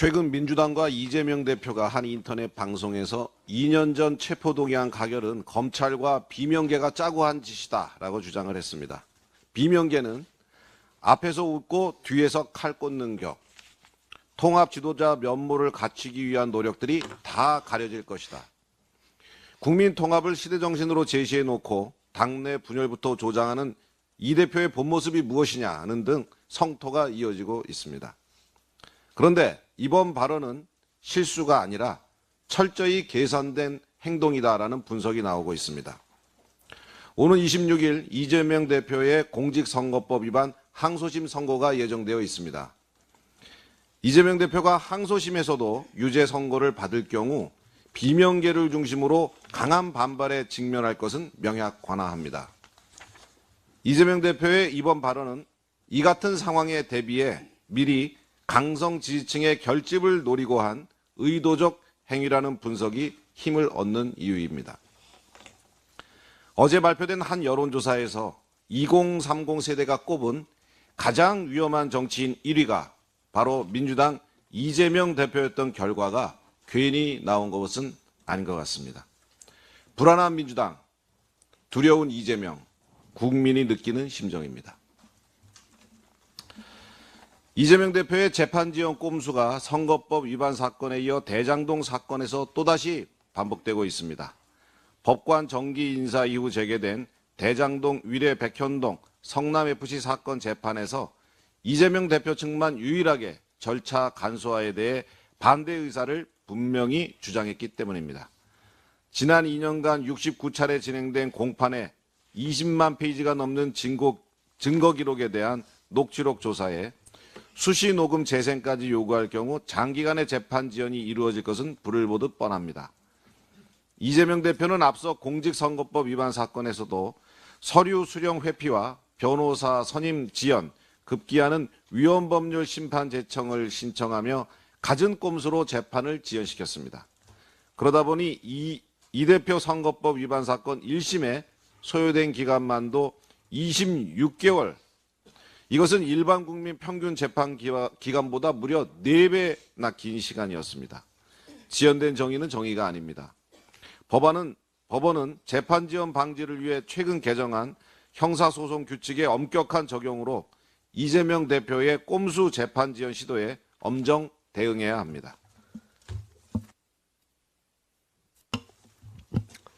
최근 민주당과 이재명 대표가 한 인터넷 방송에서 2년 전 체포동의안 가결은 검찰과 비명계가 짜고 한 짓이다라고 주장을 했습니다. 비명계는 앞에서 웃고 뒤에서 칼 꽂는 격, 통합 지도자 면모를 갖추기 위한 노력들이 다 가려질 것이다. 국민 통합을 시대정신으로 제시해놓고 당내 분열부터 조장하는 이 대표의 본 모습이 무엇이냐는 등 성토가 이어지고 있습니다. 그런데 이번 발언은 실수가 아니라 철저히 계산된 행동이다라는 분석이 나오고 있습니다. 오는 26일 이재명 대표의 공직선거법 위반 항소심 선고가 예정되어 있습니다. 이재명 대표가 항소심에서도 유죄 선고를 받을 경우 비명계를 중심으로 강한 반발에 직면할 것은 명확관화합니다. 이재명 대표의 이번 발언은 이 같은 상황에 대비해 미리 강성 지지층의 결집을 노리고 한 의도적 행위라는 분석이 힘을 얻는 이유입니다. 어제 발표된 한 여론조사에서 2030 세대가 꼽은 가장 위험한 정치인 1위가 바로 민주당 이재명 대표였던 결과가 괜히 나온 것은 아닌 것 같습니다. 불안한 민주당, 두려운 이재명, 국민이 느끼는 심정입니다. 이재명 대표의 재판지원 꼼수가 선거법 위반 사건에 이어 대장동 사건에서 또다시 반복되고 있습니다. 법관 정기 인사 이후 재개된 대장동 위례 백현동 성남FC 사건 재판에서 이재명 대표 측만 유일하게 절차 간소화에 대해 반대 의사를 분명히 주장했기 때문입니다. 지난 2년간 69차례 진행된 공판에 20만 페이지가 넘는 증거 기록에 대한 녹취록 조사에 수시 녹음 재생까지 요구할 경우 장기간의 재판 지연이 이루어질 것은 불을 보듯 뻔합니다. 이재명 대표는 앞서 공직선거법 위반 사건에서도 서류 수령 회피와 변호사 선임 지연, 급기야는 위헌법률 심판 제청을 신청하며 갖은 꼼수로 재판을 지연시켰습니다. 그러다 보니 이 대표 선거법 위반 사건 1심에 소요된 기간만도 26개월, 이것은 일반 국민 평균 재판 기간보다 무려 4배나 긴 시간이었습니다. 지연된 정의는 정의가 아닙니다. 법원은 재판 지연 방지를 위해 최근 개정한 형사소송 규칙의 엄격한 적용으로 이재명 대표의 꼼수 재판 지연 시도에 엄정 대응해야 합니다.